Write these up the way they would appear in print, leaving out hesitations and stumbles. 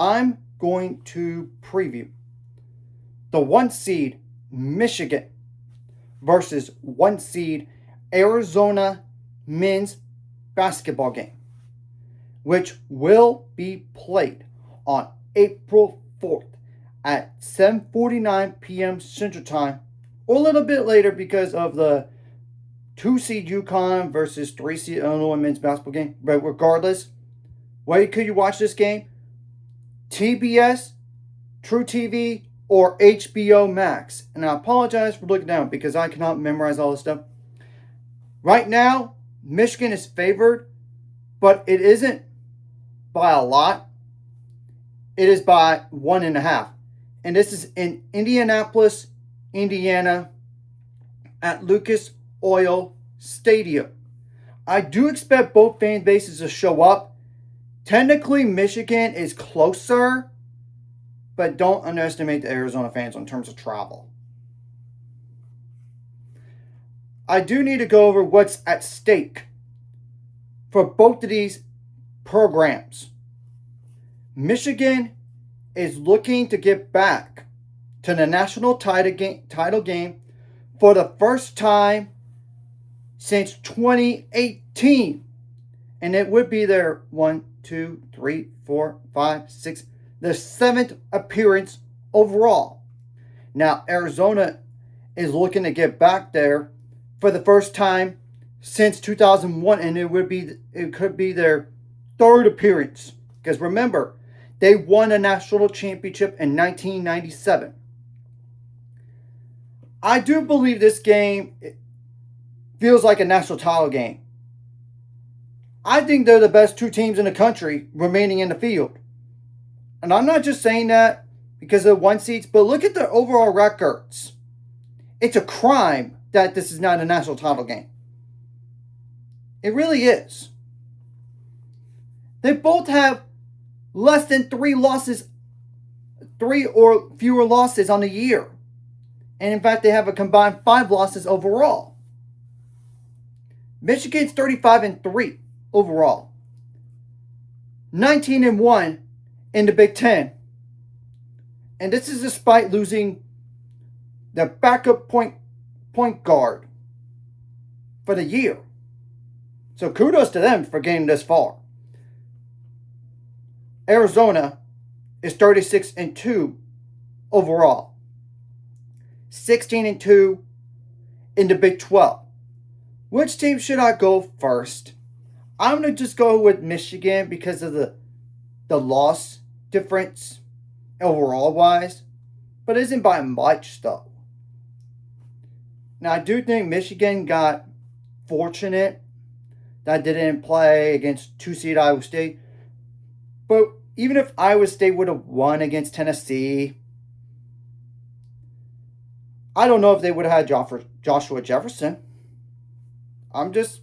I'm going to preview the 1 seed Michigan versus 1 seed Arizona men's basketball game, which will be played on April 4th at 7:49 p.m. Central Time, or a little bit later because of the 2 seed UConn versus 3 seed Illinois men's basketball game. But regardless, where could you watch this game? TBS, TruTv, or HBO Max. And I apologize for looking down because I cannot memorize all this stuff. Right now, Michigan is favored, but it isn't by a lot. It is by 1.5. And this is in Indianapolis, Indiana, at Lucas Oil Stadium. I do expect both fan bases to show up. Technically, Michigan is closer, but don't underestimate the Arizona fans in terms of travel. I do need to go over what's at stake for both of these programs. Michigan is looking to get back to the national title game for the first time since 2018. And it would be their 1, 2, 3, 4, 5, 6, the 7th appearance overall. Now, Arizona is looking to get back there for the first time since 2001, and it could be their 3rd appearance. Because remember, they won a national championship in 1997. I do believe this game feels like a national title game. I think they're the best 2 teams in the country remaining in the field. And I'm not just saying that because of the 1 seeds, but look at their overall records. It's a crime that this is not a national title game. It really is. They both have less than 3 losses, 3 or fewer losses on the year. And in fact, they have a combined 5 losses overall. Michigan's 35-3 overall. 19-1 in the Big Ten. And this is despite losing the backup point guard for the year. So kudos to them for getting this far. Arizona is 36-2 overall. 16-2 in the Big 12. Which team should I go first? I'm going to just go with Michigan because of the loss difference overall wise. But it isn't by much though. Now I do think Michigan got fortunate that they didn't play against 2 seed Iowa State. But even if Iowa State would have won against Tennessee, I don't know if they would have had Joshua Jefferson. I'm just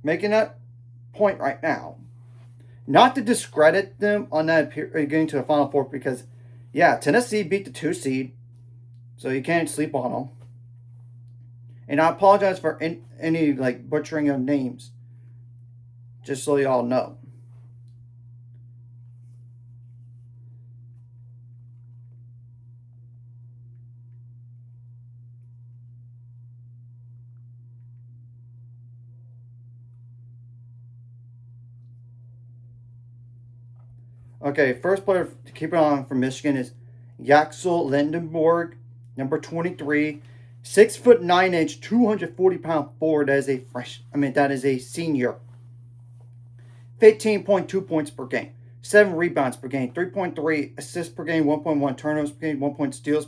making that point right now. Not to discredit them on that getting to the Final Four because, yeah, Tennessee beat the 2 seed, so you can't sleep on them. And I apologize for any butchering of names, just so y'all know. Okay, first player to keep it on from Michigan is Yaxel Lindenborg, number 23, 6'9", 240-pound forward. That is a senior. 15.2 points per game, 7 rebounds per game, 3.3 assists per game, 1.1 turnovers per game, 1.2 steals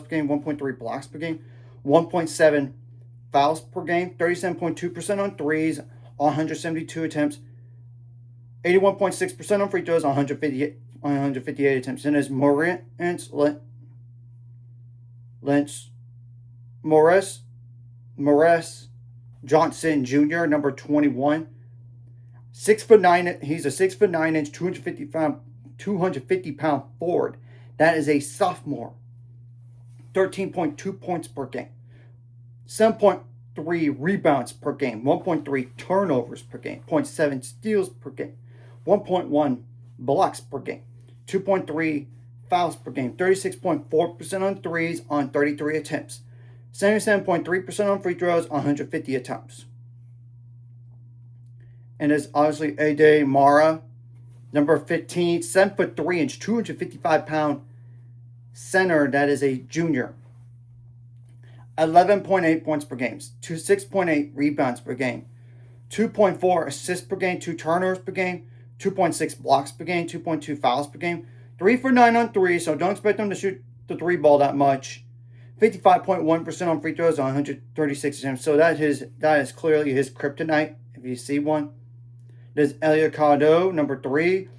per game, 1.3 blocks per game, 1.7 fouls per game, 37.2% on threes, 172 attempts, 81.6% on free throws, 158 attempts. And as Morris Johnson Jr., number 21, 6'9". He's a 6'9", 250-pound forward. That is a sophomore. 13.2 points per game, 7.3 rebounds per game, 1.3 turnovers per game, 0.7 steals per game, 1.1 blocks per game, 2.3 fouls per game, 36.4% on threes on 33 attempts, 77.3% on free throws on 150 attempts. And it's obviously Ade Mara, number 15, 7'3", 255-pound center that is a junior. 11.8 points per game, 6.8 rebounds per game, 2.4 assists per game, 2 turnovers per game, 2.6 blocks per game, 2.2 fouls per game, 3 for 9 on 3, so don't expect them to shoot the 3 ball that much. 55.1% on free throws on 136 attempts, so that is clearly his kryptonite, if you see one. There's Elia Cardo, number 3,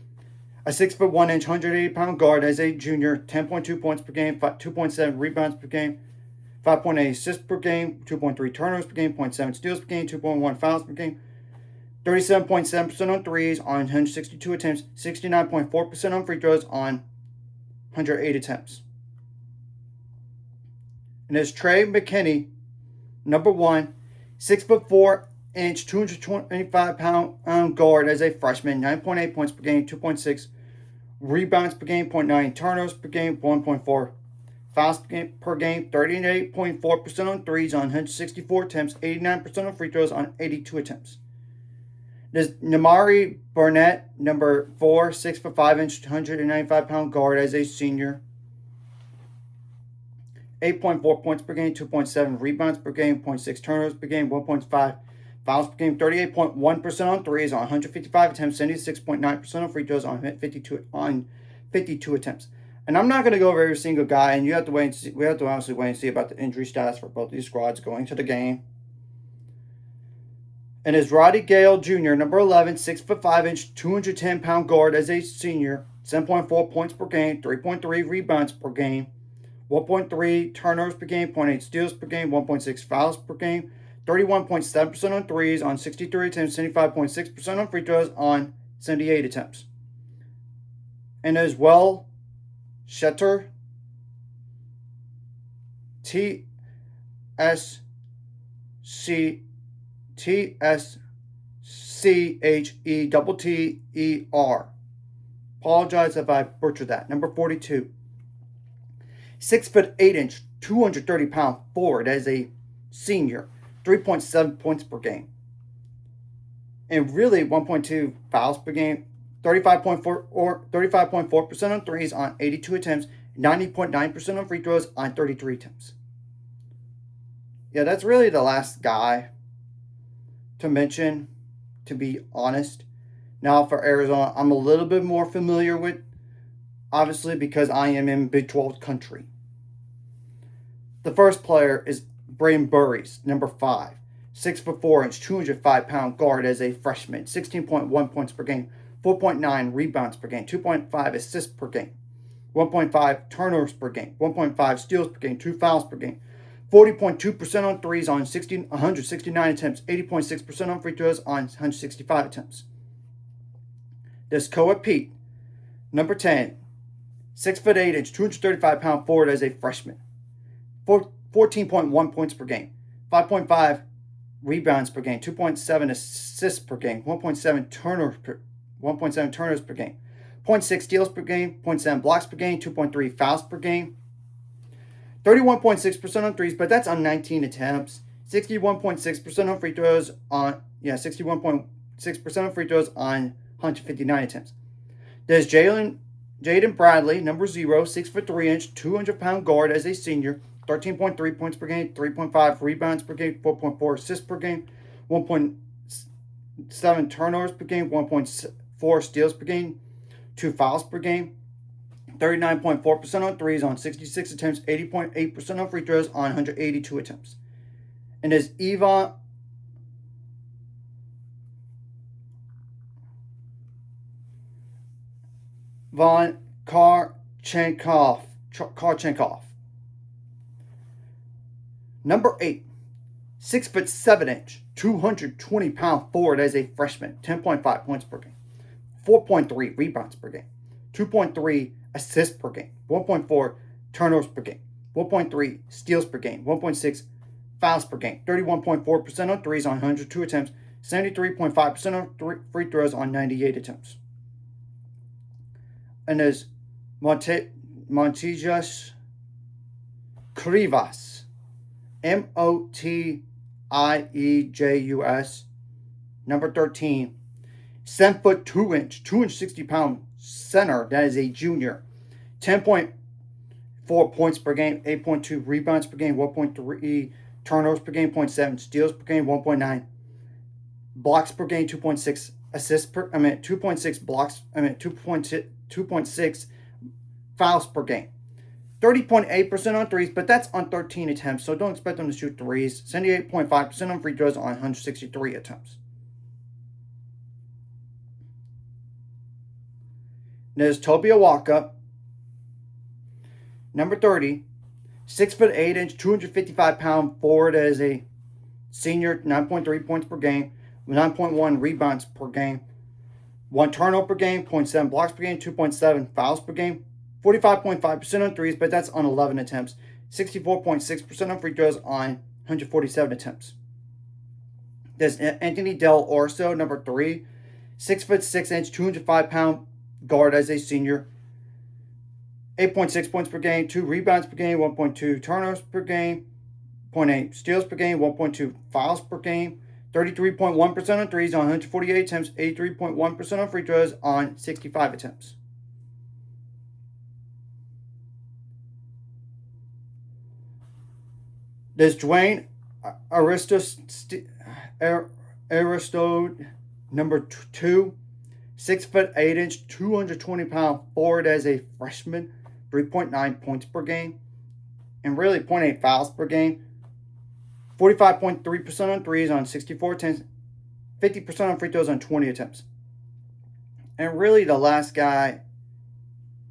a 6'1", 180-pound guard as a junior, 10.2 points per game, 2.7 rebounds per game, 5.8 assists per game, 2.3 turnovers per game, 0.7 steals per game, 2.1 fouls per game, 37.7% on threes on 162 attempts, 69.4% on free throws on 108 attempts. And there's Trey McKinney, number 1, 6'4", 225-pound guard as a freshman, 9.8 points per game, 2.6 rebounds per game, 0.9 turnovers per game, 1.4 fouls per game, 38.4% on threes on 164 attempts, 89% on free throws on 82 attempts. There's Namari Burnett, number 4, 6'5", 195-pound guard as a senior, 8.4 points per game, 2.7 rebounds per game, 0.6 turnovers per game, 1.5 fouls per game, 38.1% on threes on 155 attempts, 76.9% on free throws on 52 attempts. And I'm not going to go over every single guy, and you have to wait and see. We have to honestly wait and see about the injury status for both these squads going to the game. And is Roddy Gale Jr., number 11, 6'5", 210-pound guard as a senior, 7.4 points per game, 3.3 rebounds per game, 1.3 turnovers per game, 0.8 steals per game, 1.6 fouls per game, 31.7% on threes on 63 attempts, 75.6% on free throws on 78 attempts. And as well, Shetter, TSCHER. Apologize if I butchered that. Number 42. 6'8", 230-pound forward as a senior, 3.7 points per game. And really 1.2 fouls per game, 35.4% on threes on 82 attempts, 90.9% on free throws on 33 attempts. Yeah, that's really the last guy to mention, to be honest. Now for Arizona, I'm a little bit more familiar with, obviously, because I am in Big 12 country. The first player is Braden Burries, number 5, 6'4", 205-pound guard as a freshman, 16.1 points per game, 4.9 rebounds per game, 2.5 assists per game, 1.5 turnovers per game, 1.5 steals per game, 2 fouls per game, 40.2% on threes on 169 attempts, 80.6% on free throws on 165 attempts. There's Koa Pete, number 10, 6'8", 235-pound forward as a freshman, 14.1 points per game, 5.5 rebounds per game, 2.7 assists per game, 1.7 turnovers per game, 0.6 steals per game, 0.7 blocks per game, 2.3 fouls per game, 31.6% on threes, but that's on 19 attempts, 61.6% on free throws on 61.6% on free throws on 159 attempts. There's Jaden Bradley, number 0, 6'3", 200-pound guard as a senior, 13.3 points per game, 3.5 rebounds per game, 4.4 assists per game, 1.7 turnovers per game, 1.4 steals per game, 2 fouls per game, 39.4% on threes on 66 attempts, 80.8% on free throws on 182 attempts. And there's Ivan Karchenkov, number 8, 6'7", 220-pound forward as a freshman, 10.5 points per game, 4.3 rebounds per game, 2.3 assists per game, 1.4 turnovers per game, 1.3 steals per game, 1.6 fouls per game, 31.4% on threes on 102 attempts, 73.5% on free throws on 98 attempts. And there's Montijas Crivas. Motiejus. Number 13. 7 foot 2 inch, 260-pound center. That is a junior. 10.4 points per game, 8.2 rebounds per game, 1.3 turnovers per game, 0.7 steals per game, 1.9 blocks per game, 2.6 assists per. 2.6 blocks. 2.6 fouls per game. 30.8% on threes, but that's on 13 attempts, so don't expect them to shoot threes. 78.5% on free throws on 163 attempts. There's Toby Awaka, number 30, 6'8" 255-pound forward as a senior, 9.3 points per game, 9.1 rebounds per game, 1 turnover per game, 0.7 blocks per game, 2.7 fouls per game, 45.5% on threes, but that's on 11 attempts, 64.6% on free throws on 147 attempts. There's Anthony Del Orso, number 3, 6'6", 205-pound guard as a senior, 8.6 points per game, 2 rebounds per game, 1.2 turnovers per game, 0.8 steals per game, 1.2 fouls per game, 33.1% on threes on 148 attempts, 83.1% on free throws on 65 attempts. There's Dwayne Aristode, number 2, 6'8", 220-pound forward as a freshman, 3.9 points per game, and really 0.8 fouls per game. 45.3% on threes on 64 attempts, 50% on free throws on 20 attempts. And really the last guy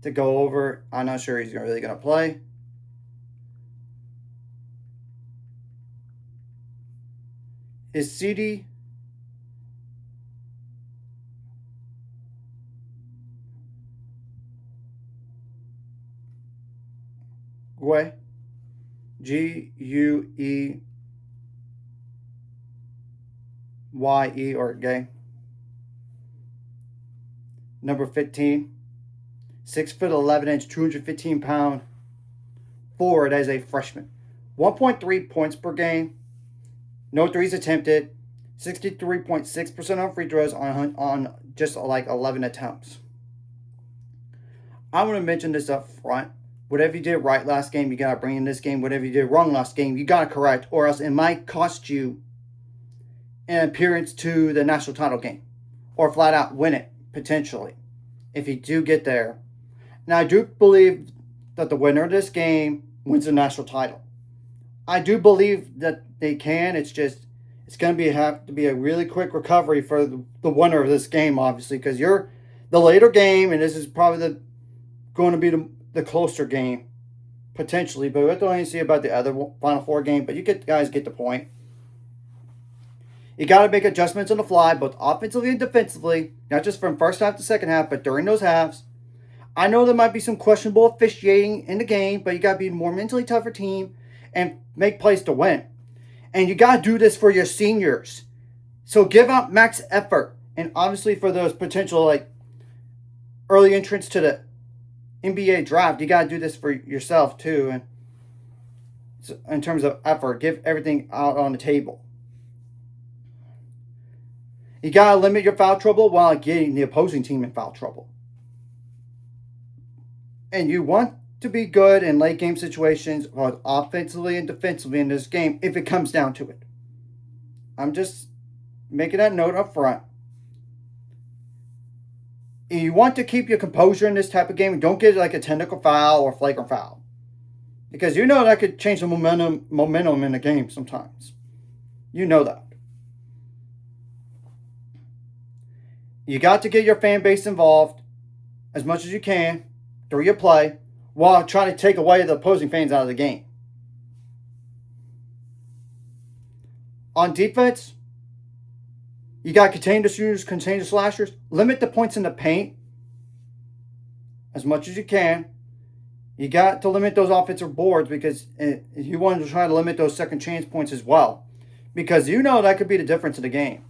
to go over, I'm not sure he's really going to play, is CD Gueye, Gueye, or Gay. Number 15, 6'11", 215-pound forward as a freshman. 1.3 points per game, no threes attempted, 63.6% on free throws on just like 11 attempts. I want to mention this up front. Whatever you did right last game, you got to bring in this game. Whatever you did wrong last game, you got to correct, or else it might cost you an appearance to the national title game, or flat out win it, potentially, if you do get there. Now, I do believe that the winner of this game wins the national title. I do believe that they can. It's going to have to be a really quick recovery for the winner of this game, obviously, because you're the later game, and this is probably going to be the closer game, potentially. But we have to only see about the other Final Four game. But you guys get the point. You got to make adjustments on the fly, both offensively and defensively, not just from first half to second half, but during those halves. I know there might be some questionable officiating in the game, but you got to be a more mentally tougher team and make plays to win. And you got to do this for your seniors. So give out max effort. And obviously for those potential early entrants to the NBA draft, you got to do this for yourself too. And so in terms of effort, give everything out on the table. You got to limit your foul trouble while getting the opposing team in foul trouble. And you want to be good in late game situations, both offensively and defensively in this game, if it comes down to it. I'm just making that note up front. And you want to keep your composure in this type of game. Don't get a technical foul or flagrant foul, because you know that could change the momentum in the game sometimes. You know that. You got to get your fan base involved as much as you can through your play, while trying to take away the opposing fans out of the game. On defense, you got to contain the shooters, contain the slashers, limit the points in the paint as much as you can. You got to limit those offensive boards, because you want to try to limit those second chance points as well, because you know that could be the difference in the game.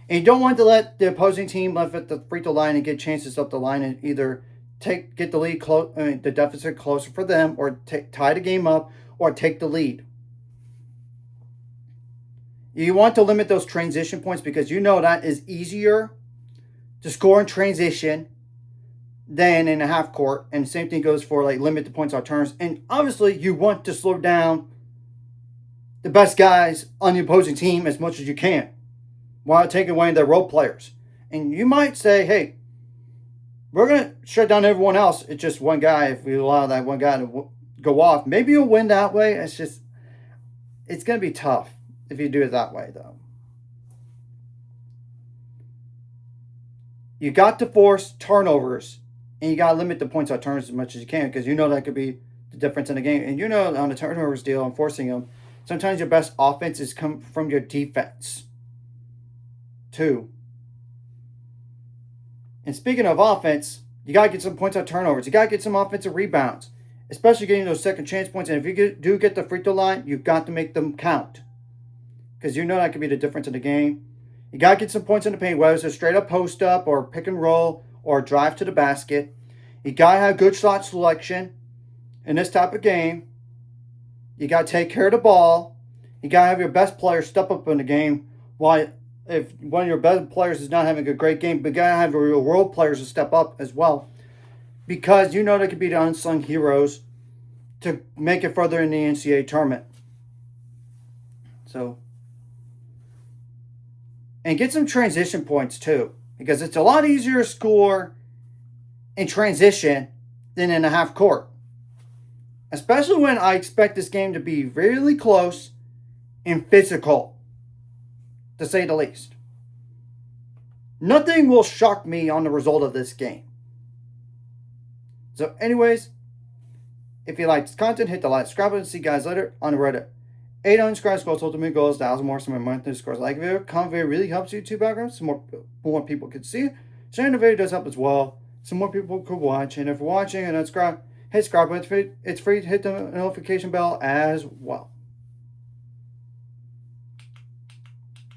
And you don't want to let the opposing team left at the free throw line and get chances up the line and either get the lead the deficit closer for them, or tie the game up, or take the lead. You want to limit those transition points because you know that is easier to score in transition than in a half court. And the same thing goes for like limit the points on turns. And obviously you want to slow down the best guys on the opposing team as much as you can while taking away their role players. And you might say, hey, we're going to shut down everyone else. It's just one guy. If we allow that one guy to go off, maybe you'll win that way. It's going to be tough if you do it that way, though. You got to force turnovers, and you got to limit the points on turns as much as you can, because you know that could be the difference in the game. And you know on the turnovers deal and forcing them, sometimes your best offenses come from your defense, too. And speaking of offense, you got to get some points on turnovers. You got to get some offensive rebounds, especially getting those second chance points. And if you do get the free throw line, you've got to make them count, because you know that could be the difference in the game. You got to get some points in the paint, whether it's a straight up post up or pick and roll or drive to the basket. You got to have good shot selection in this type of game. You got to take care of the ball. You got to have your best players step up in the game. While if one of your best players is not having a great game, but you got to have your role players to step up as well, because you know they could be the unsung heroes to make it further in the NCAA tournament. So, and get some transition points too, because it's a lot easier to score in transition than in a half court. Especially when I expect this game to be really close and physical, to say the least. Nothing will shock me on the result of this game. So anyways, if you like this content, hit the like, subscribe button. See you guys later on the Reddit. 800 subscribers goals, ultimate goals, 1,000 more, some monthly scores. Like the video, comment video really helps YouTube algorithm. Some more people can see it. Sharing the video does help as well. Some more people could watch. And if you're watching and subscribe, hit subscribe button. It's free to hit the notification bell as well.